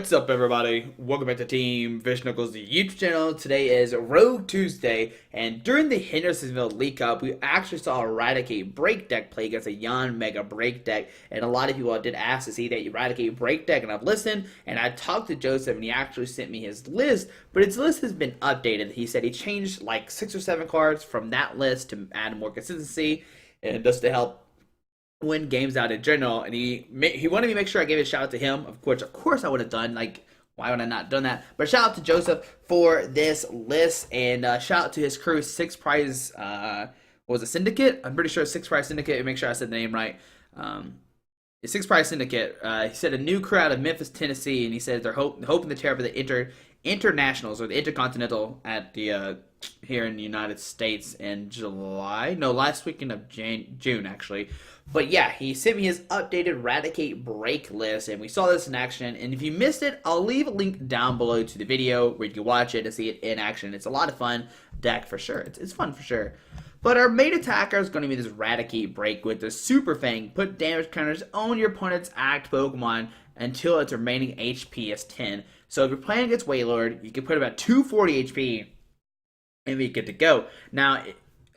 What's up, everybody? Welcome back to Team Fish Knuckles, the YouTube channel. Today is Rogue Tuesday, and during the Hendersonville leak up, we actually saw a Raticate break deck play against a Yon Mega break deck, and a lot of people did ask to see that Raticate break deck, and I've listened, and I talked to Joseph, and he actually sent me his list, but his list has been updated. He said he changed like 6 or 7 cards from that list to add more consistency, and just to help win games out in general, and he wanted me to make sure I gave a shout out to him. Of course I would have done, like, why would I not done that? But shout out to Joseph for this list, and shout out to his crew, Six Prize, what was it, Syndicate? I'm pretty sure Six Prize Syndicate, make sure I said the name right. The Six Prize Syndicate, he said a new crew out of Memphis, Tennessee, and he said they're hoping to tear up the internationals or the intercontinental at the here in the United States in July. No, last weekend of June actually. But yeah, he sent me his updated Raticate break list, and we saw this in action. And if you missed it, I'll leave a link down below to the video where you can watch it and see it in action. It's a lot of fun deck for sure. It's fun for sure. But our main attacker is going to be this Raticate break with the Super Fang. Put damage counters on your opponent's act Pokemon until its remaining HP is 10. So if you're playing against Wailord, you can put about 240 HP and be good to go. Now,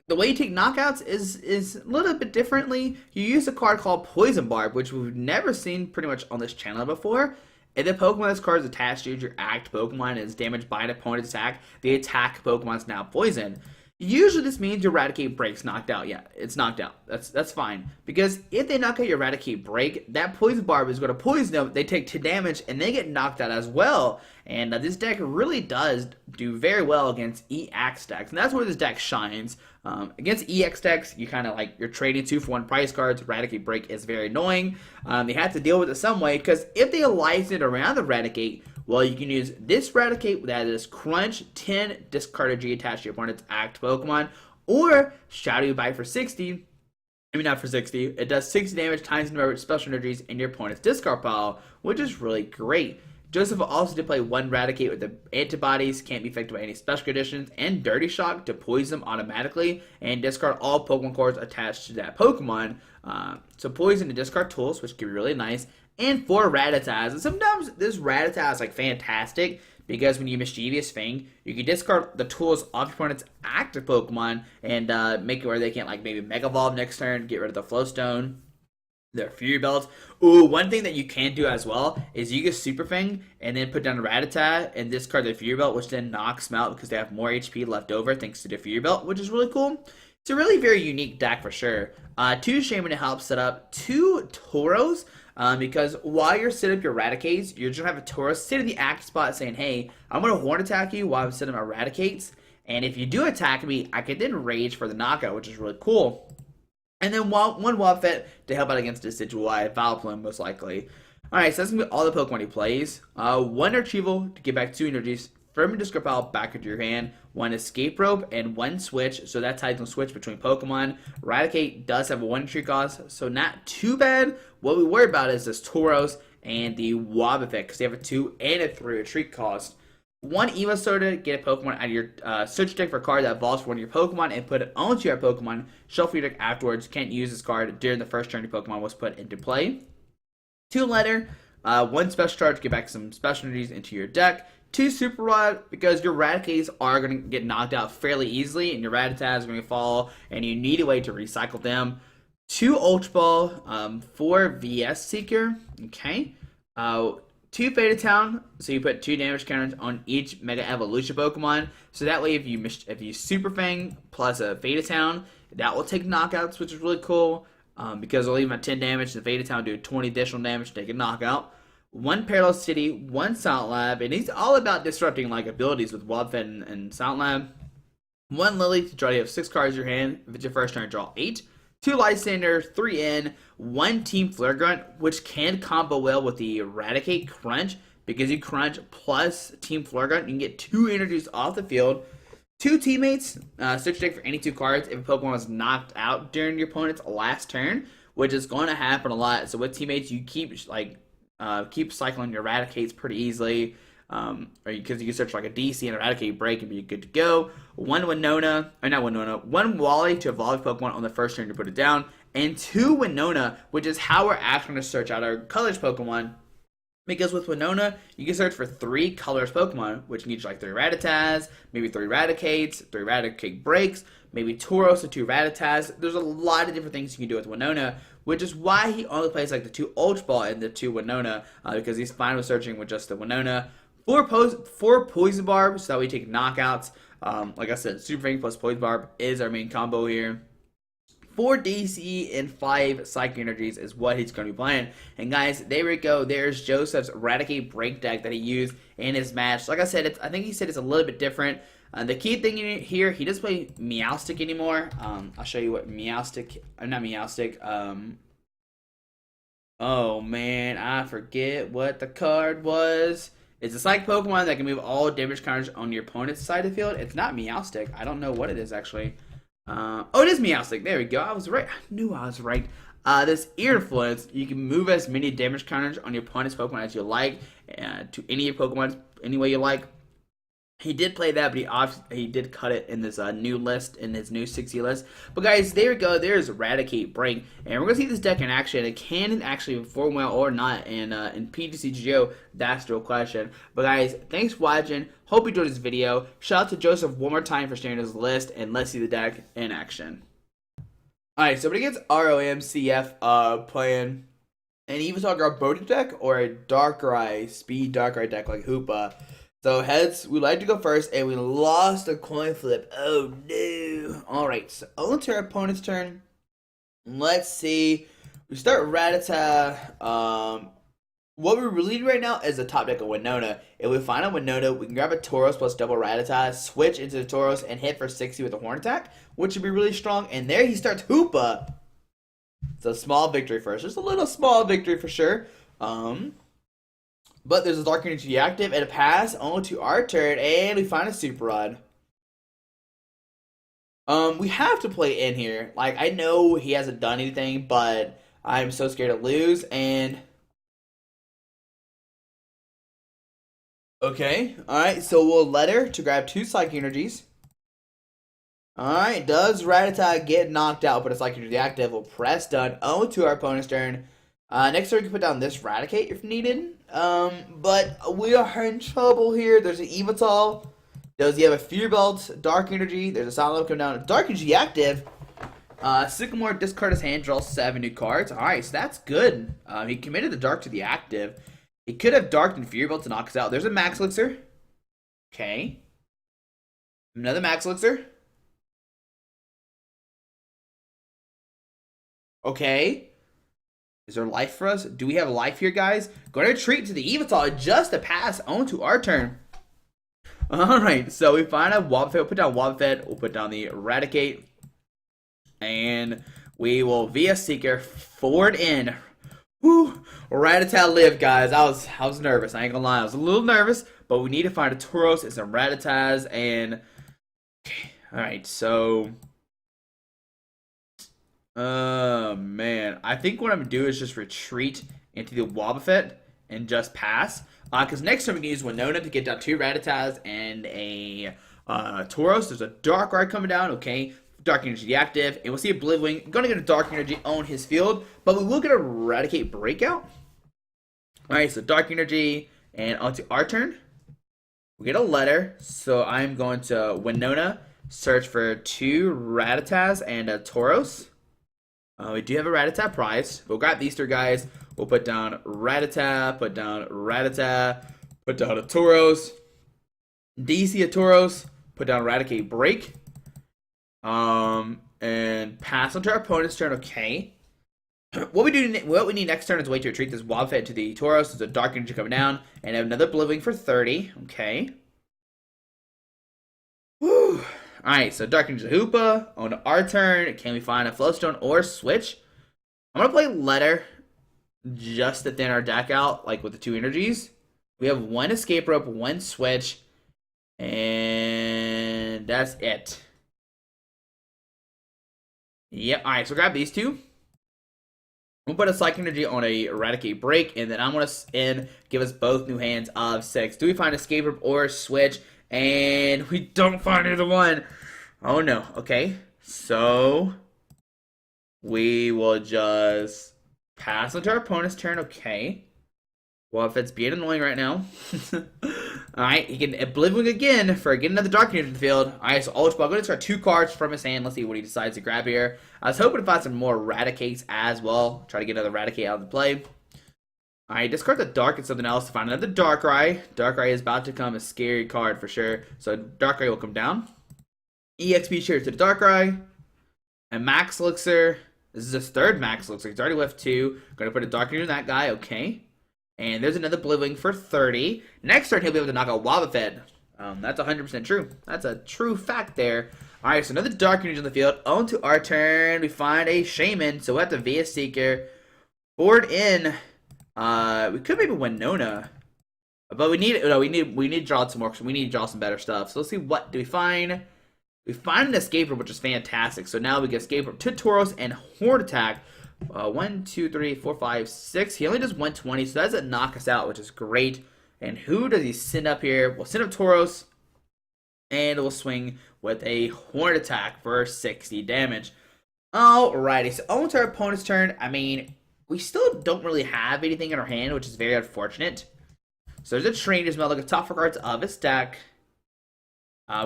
the way you take knockouts is a little bit differently. You use a card called Poison Barb, which we've never seen pretty much on this channel before. If the Pokemon this card is attached to your act Pokemon and is damaged by an opponent's attack, the attack Pokemon is now poisoned. Usually this means your Raticate break's knocked out. Yeah, it's knocked out. That's fine. Because if they knock out your Raticate break, that Poison Barb is going to poison them. They take 2 damage and they get knocked out as well. And this deck really does do very well against EX decks. And that's where this deck shines. Against EX decks, you kind of like, you're trading 2-for-1 price cards. Raticate break is very annoying. They have to deal with it some way, because if they license it around the Raticate, well, you can use this Raticate that is Crunch, 10 discard energy attached to your opponent's act Pokemon, or Shadow Bite for 60. I mean, not for 60. It does 60 damage times the number of special energies in your opponent's discard pile, which is really great. Joseph also did play 1 Raticate with the antibodies, can't be affected by any special conditions, and Dirty Shock to poison them automatically, and discard all Pokemon cards attached to that Pokemon. So poison and discard tools, which can be really nice, and 4 Rattatas. And sometimes this Rattata is like fantastic, because when you Mischievous Fang, you can discard the tools off your opponent's active Pokemon and make it where they can't, like, maybe Mega Evolve next turn, get rid of the Flowstone, their Fury Belts. Ooh, one thing that you can do as well is you get Super Fang and then put down a Rattata and discard the Fury Belt, which then knocks them out because they have more HP left over thanks to the Fury Belt, which is really cool. It's a really very unique deck for sure. 2 Shaymin to help set up 2 Tauros, because while you're setting up your Raticates, you're just going to have a Tauros sit in the active spot saying, hey, I'm going to Horn Attack you while I'm setting my Raticates, and if you do attack me, I can then Rage for the knockout, which is really cool. And then 1 Wobbuffet to help out against Deciduous Vileplume, most likely. Alright, so that's going to be all the Pokemon he plays. 1 Retrieval to get back 2 energies from your discard pile back into your hand. 1 Escape Rope and 1 Switch, so that's how you can switch between Pokemon. Raticate does have a 1 retreat cost, so not too bad. What we worry about is this Tauros and the Wobbuffet, because they have a 2 and a 3 retreat cost. 1 Evosoda, get a Pokemon out of your search deck for a card that evolves for one of your Pokemon and put it onto your Pokemon. Shuffle your deck afterwards. Can't use this card during the first turn your Pokemon was put into play. 2 Letter, 1 Special Charge, get back some special energies into your deck. 2 Super Rod, because your Raticates are going to get knocked out fairly easily, and your Rattatas are going to fall, and you need a way to recycle them. 2 Ultra Ball, 4 VS Seeker, okay. 2 Faded Town, so you put 2 damage counters on each Mega Evolution Pokemon. So that way, if you Super Fang plus a Faded Town, that will take knockouts, which is really cool. Because it'll leave them at 10 damage, the Faded Town do 20 additional damage to take a knockout. 1 Parallel City, 1 Silent Lab, and he's all about disrupting like abilities with Wobbuffet and Silent Lab. 1 Lillie to draw you have 6 cards in your hand. If it's your first turn, draw 8. 2 Lysandre, 3 in, 1 Team Flare Grunt, which can combo well with the Raticate Crunch, because you Crunch plus Team Flare Grunt, you can get 2 energies off the field. 2 Teammates, search deck for any 2 cards if a Pokemon was knocked out during your opponent's last turn, which is going to happen a lot. So with Teammates, you keep cycling your Raticates pretty easily. Or because you can search like a DC and a Raticate break and be good to go. 1 Winona, or not Winona, 1 Wally to evolve Pokemon on the first turn to put it down, and 2 Winona, which is how we're actually going to search out our Colorless Pokemon Because with Winona, you can search for 3 colorless Pokemon, which needs like 3 Rattatas, maybe 3 Raticates, 3 Raticate breaks, maybe Tauros or 2 Rattatas. There's a lot of different things you can do with Winona, which is why he only plays like the 2 Ultra Ball and the 2 Winona, because he's fine with searching with just the Winona. 4 Poison Barb, so that we take knockouts. Like I said, Super Fang plus Poison Barb is our main combo here. 4 DC and 5 Psychic Energies is what he's going to be playing. And guys, there we go. There's Joseph's Raticate break deck that he used in his match. Like I said, I think he said it's a little bit different. The key thing here, he doesn't play Meowstic anymore. I'll show you what Meowstic, not Meowstic. Oh man, I forget what the card was. It's a Psychic Pokemon that can move all damage counters on your opponent's side of the field. It's not Meowstic. I don't know what it is actually. Oh, it is Meowstic. There we go. I was right. I knew I was right. This Ear Influence, you can move as many damage counters on your opponent's Pokemon as you like, to any of your Pokemon, any way you like. He did play that, but he did cut it in this new list, in his new 60 list. But guys, there we go. There's Raticate Break, and we're gonna see this deck in action. It can actually perform well or not in PTCGO. That's the real question. But guys, thanks for watching. Hope you enjoyed this video. Shout out to Joseph one more time for sharing his list, and let's see the deck in action. All right, so but against ROMCF playing an Evosoda Boating deck or a Darkrai Speed Darkrai deck like Hoopa. So heads, we like to go first, and we lost a coin flip. Oh no! All right, so on to our opponent's turn. Let's see. We start Rattata. What we really need right now is a top deck of Winona. If we find a Winona, we can grab a Tauros plus double Rattata, switch into the Tauros, and hit for 60 with a Horn Attack, which would be really strong. And there he starts Hoopa. It's a small victory first. Just a little small victory for sure. But there's a Dark Energy active and a pass on to our turn, and we find a Super Rod. We have to play in here. Like, I know he hasn't done anything, but I'm so scared to lose, and... Okay, alright, so we'll let her to grab 2 Psychic Energies. Alright, does Rattata get knocked out, but a Psychic Energy active? We'll press done on to our opponent's turn. Next turn, we can put down this Raticate if needed. But we are in trouble here. There's an Evotal. Does he have a Fear Belt? Dark Energy. There's a Silent Lab coming down. Dark Energy active. Sycamore, discard his hand, draw 7 new cards. Alright, so that's good. He committed the Dark to the active. He could have Dark and Fear Belt to knock us out. There's a Max Elixir. Okay. Another Max Elixir. Okay. Is there life for us? Do we have life here, guys? Going to retreat to the Evotal, just a pass on to our turn. Alright, so we find a Wobbuffet. We'll put down Wobbuffet. We'll put down the Raticate. And we will, via Seeker, forward in. Woo! Rattata lived, guys. I was nervous. I ain't gonna lie. I was a little nervous, but we need to find a Tauros and some Rattatas. And, okay. Alright, so... man, I think what I'm gonna do is just retreat into the Wobbuffet and just pass. Because next time we can use Winona to get down 2 Rattatas and a Tauros. There's a Darkrai coming down. Okay, Dark Energy active, and we'll see a Blivwing. Gonna get a Dark Energy on his field, but we will get a Raticate breakout. All right, so Dark Energy, and onto our turn. We get a letter, so I'm going to Winona, search for 2 Rattatas and a Tauros. We do have a Rattata prize. We'll grab these 3 guys. We'll put down Rattata, put down Rattata, put down a Tauros, DC a Tauros, put down Raticate break, and pass on to our opponent's turn. Okay. What we need next turn is wait to retreat this Wobbuffet to the Tauros. There's a Dark Energy coming down, and have another Blivwing for 30. Okay. Woo. Alright, so Dark Energy Hoopa. On our turn, can we find a Flowstone or switch? I'm going to play Letter just to thin our deck out, like with the 2 energies. We have 1 Escape Rope, 1 switch, and that's it. Yep, alright, so grab these 2. We'll put a Psychic Energy on a Raticate break, and then I'm going to give us both new hands of 6. Do we find Escape Rope or switch? And we don't find either one. Oh no. Okay. So we will just pass on to our opponent's turn. Okay. Well, if it's being annoying right now. Alright, he can Oblivion again for getting another Dark Energy in the field. Alright, so Ultra Ball, I'm going to start 2 cards from his hand. Let's see what he decides to grab here. I was hoping to find some more Raticates as well. Try to get another Raticate out of the play. Alright, discard the Dark and something else to find another Darkrai. Darkrai is about to come a scary card for sure. So Darkrai will come down. EXP share to the Darkrai. And Max Elixir. This is his 3rd Max Elixir. He's already left 2. Going to put a Dark Energy in that guy. Okay. And there's another Blivling for 30. Next turn, he'll be able to knock out Wobbuffet. That's 100% true. That's a true fact there. Alright, so another Dark Energy on the field. On to our turn. We find a Shaymin. So we'll have to via Seeker. Board in. We could maybe Winona. But we need to draw some more. We need to draw some better stuff. So let's see, what do we find? We find an Escape Rope, which is fantastic. So now we get Escape Rope to Tauros and Horn Attack. 1, 2, 3, 4, 5, 6. He only does 120, so that doesn't knock us out, which is great. And who does he send up here? We'll send up Tauros, and we'll swing with a Horn Attack for 60 damage. Alrighty, so on to our opponent's turn. I mean, we still don't really have anything in our hand, which is very unfortunate. So there's a Trainer's Mail. Look at top 4 cards of his deck.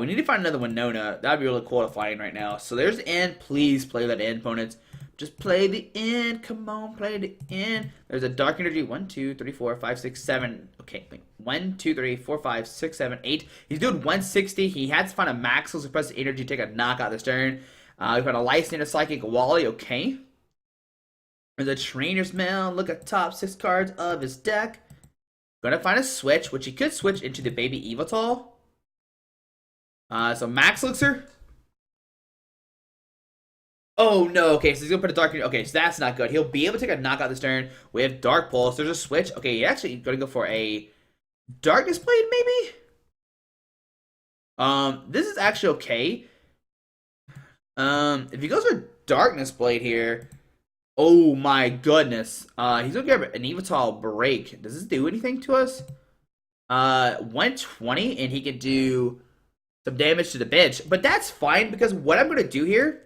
We need to find another Winona. That would be really cool to find right now. So there's the end. Please play that end, opponents. Just play the end. Come on, play the end. There's a Dark Energy. 1, 2, 3, 4, 5, 6, 7. Okay, wait. 1, 2, 3, 4, 5, 6, 7, 8. He's doing 160. He had to find a Max to suppress the energy, take a knockout this turn. We found a Lysandre Psychic Wally. Okay. There's a Trainer's Mail. Look at top 6 cards of his deck. Gonna find a switch, which he could switch into the baby Evosoda. So Max Elixir. Oh no, okay, so he's gonna put a Dark Energy. Okay, so that's not good. He'll be able to take a knockout this turn. We have Dark Pulse. There's a switch. Okay, he's actually gonna go for a Darkness Blade, maybe? This is actually okay. If he goes for Darkness Blade here, oh my goodness. He's gonna get an Evosoda break. Does this do anything to us? 120, and he can do some damage to the bench. But that's fine, because what I'm gonna do here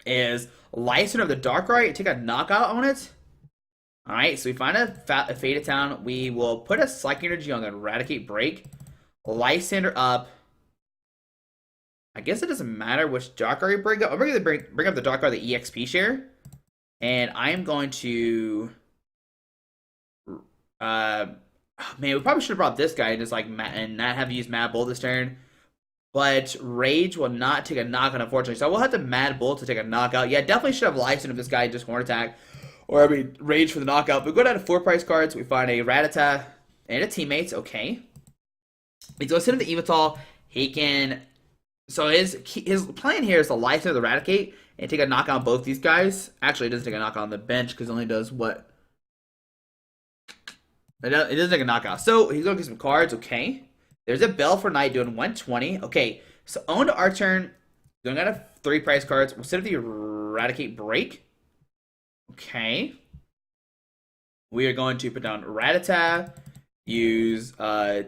is Lysandre of the Darkrai and take a knockout on it. Alright, so we find a Faded Town. We will put a Psychic Energy on the Raticate break. Lysandre up. I guess it doesn't matter which Darkrai we bring up. I'm going to bring up the Darkrai, the EXP share. And I am going to... man, we probably should have brought this guy and just like and not have used Mad Bull this turn. But Rage will not take a knockout, unfortunately. So we'll have to Mad Bull to take a knockout. Yeah, definitely should have Lysandre of this guy just Horn Attack. Or I mean, Rage for the knockout. But we go down to 4 price cards. We find a Rattata and a Teammates. Okay. He's going to send him the Evosoda. He can... So his plan here is to Lysandre the Raticate and take a knockout on both these guys. Actually, it doesn't take a knockout on the bench because it only does what? It doesn't take a knockout. So he's going to get some cards. Okay. There's a Bell for Night doing 120. Okay, so on to our turn. Going out of 3 price cards. We'll set up the Raticate break. Okay. We are going to put down Rattata. Use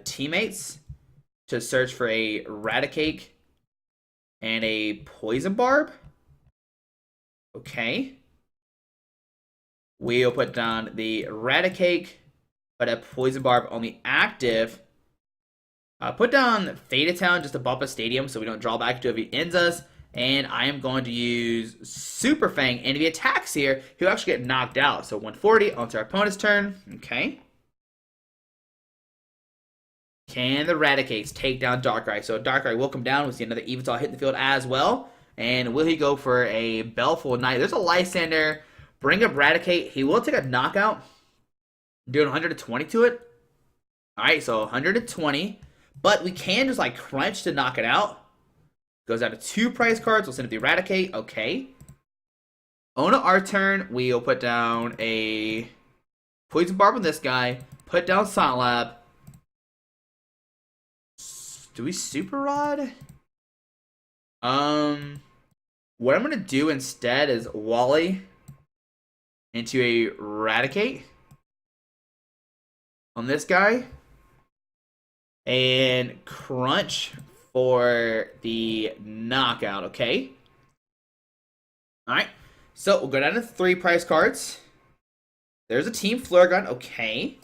Teammates to search for a Raticate and a Poison Barb. Okay. We'll put down the Raticate, but a Poison Barb on the active. Put down Faded Town just to bump a stadium so we don't draw back to if he ends us. And I am going to use Super Fang. And if he attacks here, he'll actually get knocked out. So 140 onto our opponent's turn. Okay. Can the Raticates take down Darkrai? So Darkrai will come down. We'll see another Evosoda hit the field as well. And will he go for a Bellful Knight? There's a Lysandre. Bring up Raticate. He will take a knockout. Doing 120 to it. Alright, so 120. But we can just like crunch to knock it out. Goes out to 2 price cards. We'll send it the Raticate. Okay. On our turn, we'll put down a Poison Barb on this guy. Put down Silent Lab. Do we Super Rod? What I'm gonna do instead is Wally into a Raticate on this guy. And crunch for the knockout, okay? Alright, so we'll go down to 3 price cards. There's a Team Flare Gun, okay.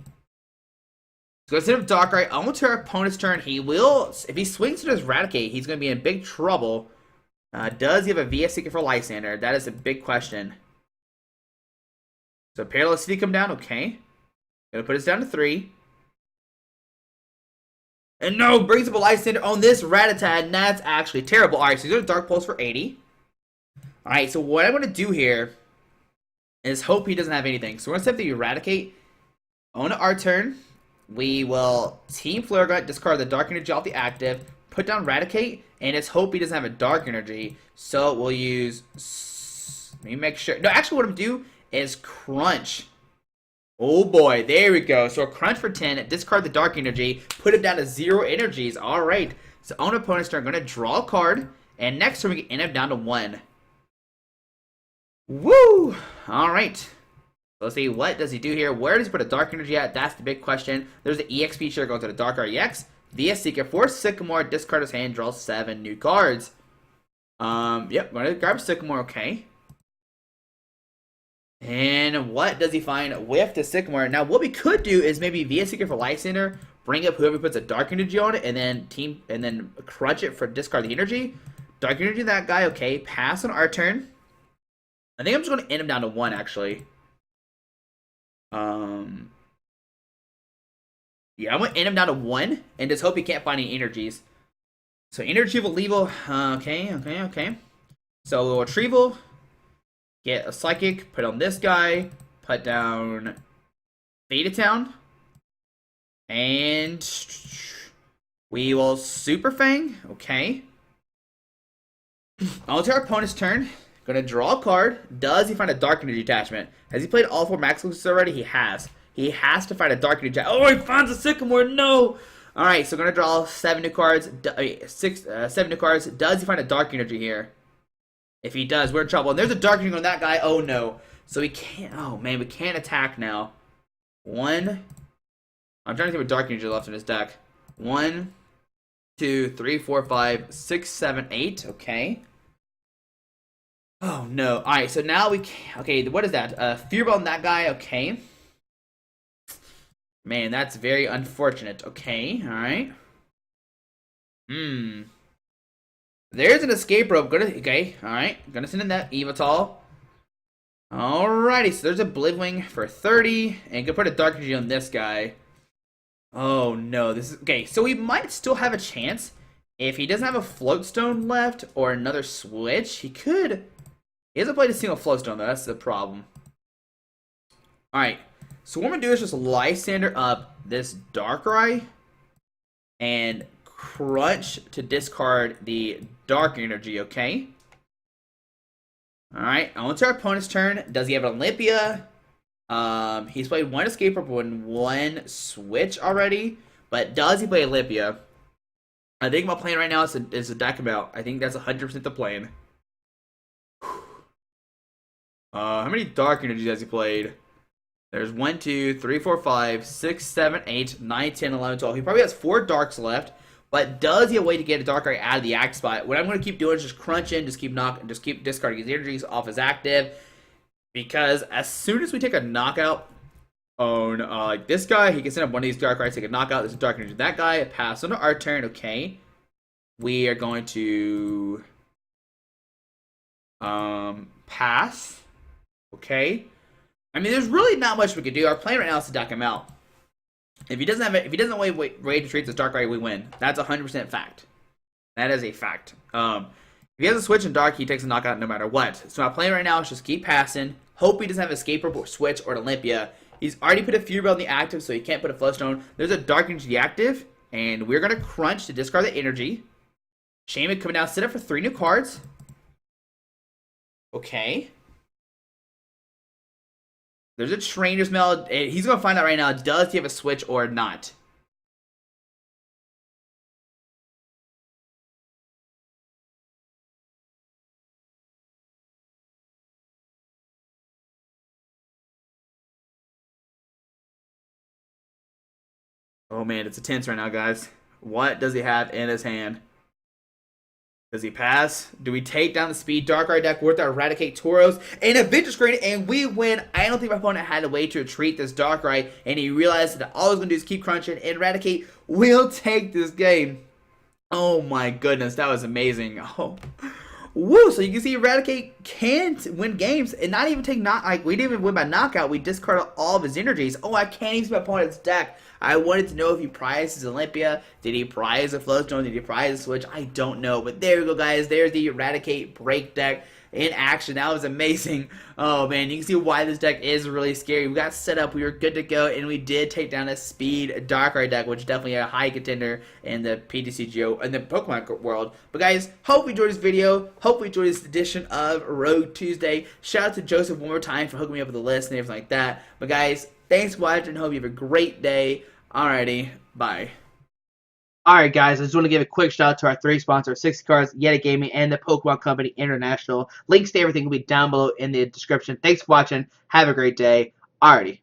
So instead of Darkrai onto our opponent's turn, he will, if he swings to his Raticate, he's going to be in big trouble. Does he have a VS Seeker for Lysandre? That is a big question. So Parallel City come down, okay. Gonna put us down to 3. And no, brings up a Lysandre on this Rattata, and that's actually terrible. Alright, so he's going to Dark Pulse for 80. Alright, so what I'm going to do here is hope he doesn't have anything. So we're going to set the Eradicate on our turn. We will Team Flare Grunt, discard the Dark Energy off the active, put down Raticate, and it's hope he doesn't have a Dark Energy. So we'll use... Let me make sure... No, actually what I'm going to do is Crunch. Oh boy, there we go. So a Crunch for 10, discard the Dark Energy, put him down to 0 energies. Alright, so on opponent's turn, I'm going to draw a card, and next turn we can end up down to 1. Woo! Alright. Let's see, what does he do here? Where does he put a Dark Energy at? That's the big question. There's the EXP share, go to the Dark EX. VS Seeker for Sycamore, discard his hand, draw 7 new cards. Yep, going to grab Sycamore, okay. And what does he find with the Sycamore? Now, what we could do is maybe VS Seeker for Lysandre, bring up whoever puts a Dark Energy on it, and then crunch it for discard the energy. Dark Energy that guy, okay. Pass on our turn. I think I'm just going to end him down to 1, actually. Yeah, I'm going to end him down to 1, and just hope he can't find any energies. So, Energy Retrieval, okay. So, we'll Retrieval. Get a Psychic, put on this guy, put down Faded Town, and we will Super Fang, okay. On to our opponent's turn, gonna draw a card. Does he find a Dark Energy attachment? Has he played all 4 Max Exclusives already? He has. He has to find a Dark Energy attachment. Oh, he finds a Sycamore, no! Alright, so gonna draw 7 new cards, 7 new cards. Does he find a Dark Energy here? If he does, we're in trouble. And there's a Dark Energy on that guy. Oh, no. So we can't... Oh, man. We can't attack now. 1. I'm trying to think what Dark Energy left in his deck. 1, 2, 3, 4, 5, 6, 7, 8. Okay. Oh, no. Alright, so now we can't... Okay, what is that? Fear Ball on that guy. Okay. Man, that's very unfortunate. Okay, alright. There's an Escape Rope. Okay, alright. Gonna send in that Evotal. Alrighty, so there's a Blivwing for 30. And gonna put a Dark Energy on this guy. Oh no, this is... Okay, so we might still have a chance. If he doesn't have a Floatstone left or another Switch, he could... He hasn't played a single Floatstone though, that's the problem. Alright, so what I'm gonna do is just Lysandre up this Darkrai. And Crunch to discard the Dark Energy, okay? Alright, on to our opponent's turn. Does he have an Olympia? He's played 1 Escape Rope and 1 Switch already. But does he play Olympia? I think my plan right now is a deck about. I think that's 100% the plan. How many Dark Energies has he played? There's 1, 2, 3, 4, 5, 6, 7, 8, 9, 10, 11, 12. He probably has 4 Darks left. But does he have a way to get a Darkrai out of the active spot? What I'm going to keep doing is just crunching, just keep discarding his energies off his active. Because as soon as we take a knockout on like this guy, he can send up one of these Darkrai's, take a knockout. There's a Dark Energy. That guy, pass on to our turn. Okay, we are going to pass. Okay, I mean, there's really not much we can do. Our plan right now is to duck him out. If he doesn't have it, if he doesn't wait to treat this Darkrai, we win. That's 100% fact. That is a fact. If he has a Switch in Dark, he takes a knockout no matter what. So my plan right now is just keep passing. Hope he doesn't have Escape Rope or Switch or Olympia. He's already put a Fury Bell in the active, so he can't put a Floatstone. There's a Dark Energy active, and we're gonna Crunch to discard the energy. Shaymin coming down, sit up for 3 new cards. Okay. There's a Trainer's Mail. He's going to find out right now, does he have a Switch or not? Oh man, it's a tense right now, guys. What does he have in his hand? Does he pass? Do we take down the speed Darkrai deck with our Raticate Tauros and a Vintage Screen, and we win? I don't think my opponent had a way to retreat this Darkrai, and he realized that all I was going to do is keep crunching, and Raticate will take this game. Oh my goodness, that was amazing. Oh. Woo! So you can see Raticate can win games and not even take we didn't even win by knockout. We discarded all of his energies. Oh, I can't even see my opponent's deck. I wanted to know if he prized his Olympia. Did he prize a Flowstone? Did he prize a Switch? I don't know. But there we go, guys. There's the Raticate break deck in action. That was amazing. Oh man, you can see why this deck is really scary. We got set up, we were good to go, and we did take down a speed Darkrai deck, which is definitely a high contender in the PTCGO and the Pokemon world. But guys, hope you enjoyed this video. Hope you enjoyed this edition of Rogue Tuesday. Shout out to Joseph one more time for hooking me up with the list and everything like that. But guys, thanks for watching. Hope you have a great day. Alrighty, bye. Alright guys, I just want to give a quick shout out to our 3 sponsors, 60 Cards, Yeti Gaming, and the Pokemon Company International. Links to everything will be down below in the description. Thanks for watching. Have a great day. Alrighty.